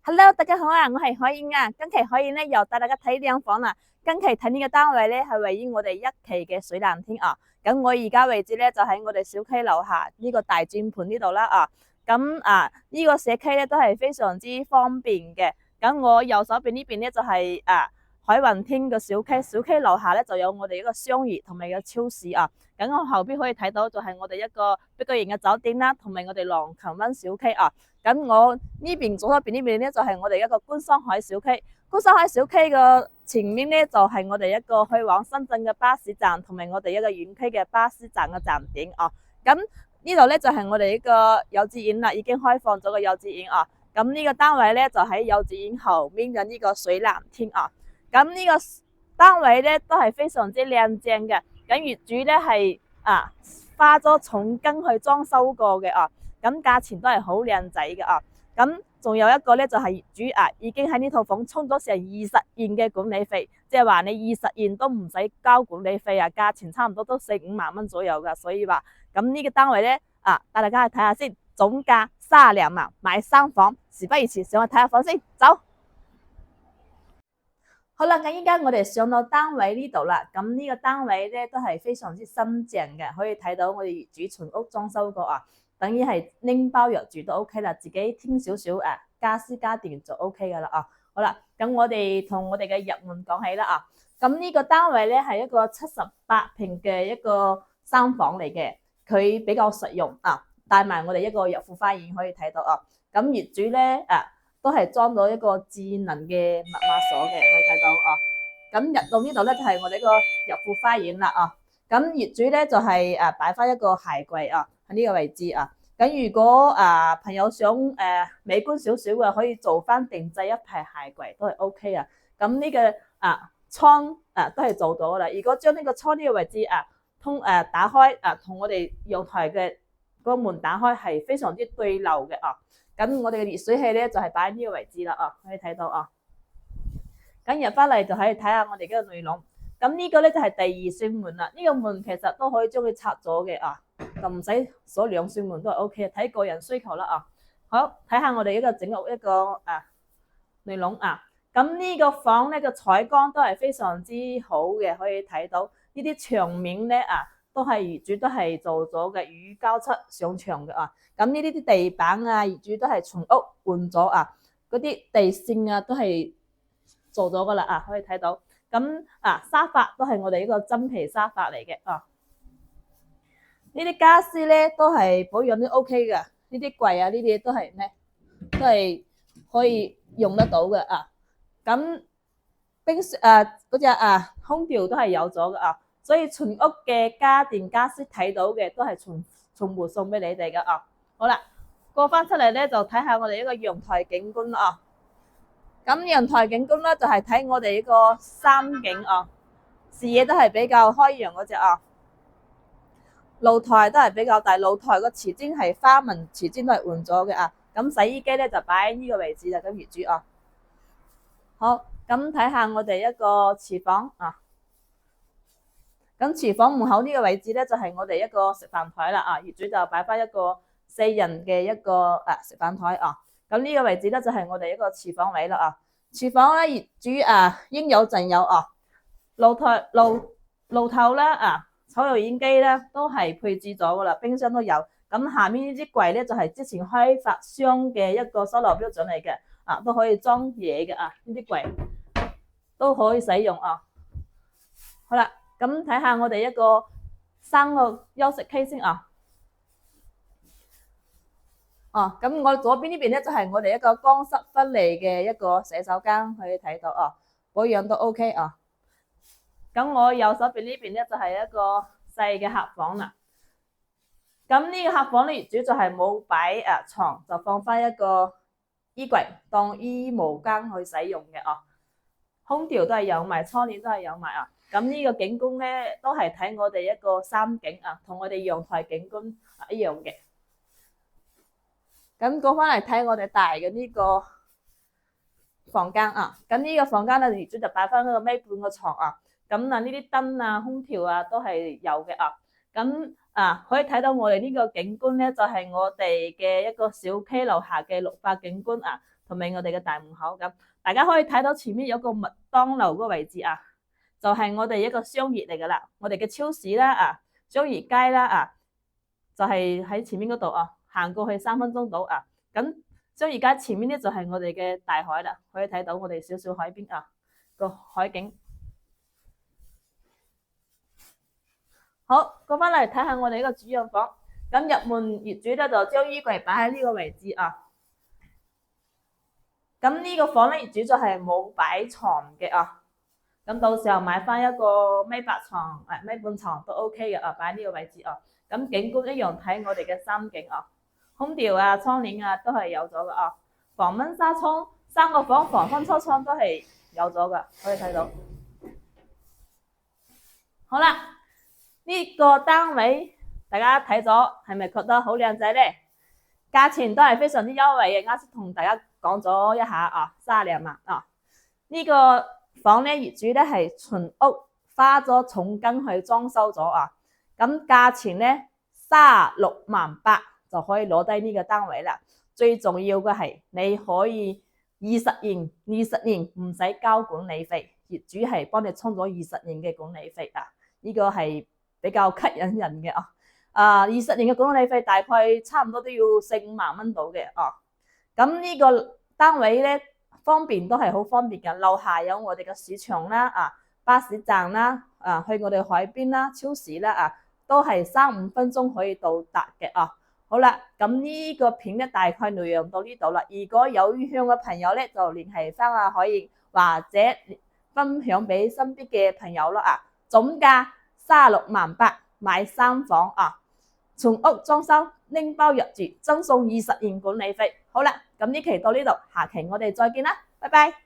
Hello，大家好啊，我係海燕啊。今期海燕咧又帶大家睇靚房啦。今期睇呢個單位咧係位於我哋一期嘅水藍天啊。咁我而家位置咧就喺我哋小區樓下呢個大轉盤呢度啦啊。咁呢個社區咧都係非常之方便嘅。咁我右手邊呢邊咧就係海雲天嘅小區，小區樓下咧就有我哋一個商業同埋個超市啊。咁我後邊可以睇到就係我哋一個碧桂園嘅酒店啦，同埋我哋廊琴灣小區啊。咁我呢邊左手邊呢邊咧就係我哋一個觀山海小區，觀山海小區嘅前面咧就係我哋一個去往深圳嘅巴士站，同埋我哋一個園區嘅巴士站嘅站點啊。咁呢度咧就係我哋一個幼稚園啦，已經開放咗個幼稚園啊。咁呢個單位咧就喺幼稚園後面嘅呢個水藍天啊。咁呢個單位咧都係非常之靚正嘅，咁業主咧係花咗重金去裝修過嘅啊。咁價錢都係好靚仔嘅啊！咁仲有一個咧就係業主已經喺呢套房充咗成20元嘅管理費，即係話你20元都唔使交管理費啊，價錢差唔多都4-5萬蚊左右噶。所以話咁呢個單位咧帶大家去睇下先，總價32萬，買3房，事不宜遲，上去睇下房先，走。好啦，咁依家我哋上到單位呢度啦，咁呢個單位咧都係非常之新淨嘅，可以睇到我哋業主全屋裝修過啊。等於係拎包入住都 OK 啦，自己添少少家私家電就 OK 噶啦啊。好啦，咁我哋同我哋嘅入門講起啦啊。咁呢個單位咧係一個78平嘅一個3房嚟嘅，佢比較實用啊，帶埋我哋一個入戶花園可以睇到啊。咁業主咧都係裝咗一個智能嘅密碼鎖嘅，可以睇到啊。咁入到呢度咧就係我哋個入戶花園啦啊。咁業主咧就係擺翻一個鞋櫃啊喺呢個位置啊。咁如果朋友想美觀少少嘅，可以做翻定製一排鞋櫃都係 OK 啊。咁呢個窗都係做到噶啦。如果將呢個窗呢個位置打開同我哋陽台嘅嗰個門打開係非常之對流嘅啊。咁我哋嘅熱水器咧就係擺喺呢個位置啦啊，可以睇到啊。咁入翻嚟就可以睇下我哋嘅內籠。咁呢個咧就係第2扇門啦，呢個門其實都可以將佢拆咗嘅啊，就唔使鎖2扇門都係 OK， 睇個人需求啦啊。好，睇下我哋一個整屋一個內籠啊。咁呢個房咧個採光都係非常之好嘅，可以睇到呢啲牆面咧都係業主都係做咗嘅乳膠漆上牆嘅啊。咁呢啲地板業主都係全屋換咗嗰啲地線都係做咗噶啦可以睇到。咁沙發都係我哋一個真皮沙發嚟嘅呢啲家私咧都係保養都 OK 嘅，呢啲櫃呢啲都係咩都係可以用得到嘅咁冰嗰隻空調都係有咗嘅所以全屋嘅家電家私睇到嘅都係全部送俾你哋嘅好啦，過翻出嚟咧就睇下我哋一個陽台景觀啦咁陽台景觀咧就係睇我哋一個山景視野都係比較開揚嗰隻露台都係比較大，露台個瓷磚係花紋瓷磚都係換咗嘅咁洗衣機咧就擺喺呢個位置啦，咁業主好，咁睇下我哋一個廚房咁廚房門口呢個位置咧就係我哋一個食飯台啦業主就擺翻一個4人嘅一個食飯台咁呢個位置咧就係我哋一個廚房位啦廚房咧業主應有盡有爐頭啦抽油煙機咧都係配置咗噶啦，冰箱都有。咁下面呢啲櫃咧就係之前開發商嘅一個收納標準嚟嘅都可以裝嘢嘅呢啲櫃都可以使用好啦，咁睇下我哋一個3個休息區先咁我左邊呢邊咧就係我哋一個乾濕分離嘅一個洗手間，可以睇到保養都 OK 咁我右手邊呢邊咧就係一個細嘅客房啦。咁呢個客房咧業主就係冇擺床，就放翻一個衣櫃當衣帽間去使用嘅空調都係有埋，窗簾都係有埋咁呢個景觀咧都係睇我哋一個山景同我哋陽台景觀一樣嘅。咁過翻嚟睇我哋大嘅呢個房間咁呢個房間咧業主就擺翻嗰個尾半個床咁呢啲燈空調都係有嘅咁可以睇到我哋呢個景觀咧就係我哋嘅一個小區樓下嘅綠化景觀同埋我哋嘅大門口咁。大家可以睇到前面有個麥當勞嗰個位置啊，就係我哋一個商業嚟噶啦，我哋嘅超市啦啊，商業街啦啊，就係喺前面嗰度啊，行過去3分鐘到啊。咁商業街前面咧就係我哋嘅大海啦，可以睇到我哋少少海邊啊個海景。好，過翻嚟睇下我哋呢個主人房。咁入門業主咧就將衣櫃擺喺呢個位置啊。咁呢個房咧業主就係冇擺床嘅啊。咁到時候買翻一個米八床、米半床都 OK 嘅啊，擺喺呢個位置啊。咁景觀一樣睇我哋嘅山景啊，空調啊、窗簾啊都係有咗嘅啊。防蚊紗窗3個房防風抽窗都係有咗嘅，可以睇到。好啦。呢個單位大家睇咗係咪覺得好靚仔咧？價錢都係非常之優惠嘅，啱先同大家講咗一下啊，32萬啊。呢個房咧業主咧係全屋花咗重金去裝修咗啊，咁價錢咧36萬8就可以攞低呢個單位啦。最重要嘅係你可以20年唔使交管理費，業主係幫你充咗20年嘅管理費啊，呢個係比較吸引人嘅啊！20年嘅管理費大概差唔多都要4-5萬蚊到嘅啊。咁呢個單位咧方便都係好方便嘅，樓下有我哋嘅市場啦啊，巴士站啦啊，去我哋海邊啦、超市啦啊，都係3-5分鐘可以到達嘅啊。好啦，咁呢個片咧大概內容到呢度啦。如果有意向嘅朋友咧，就聯繫翻阿海瑩，或者分享俾身邊嘅朋友咯啊。總價36萬8買3房啊，全屋裝修拎包入住，贈送20年管理費。好啦，咁呢期到呢度，下期我哋再見啦，拜拜。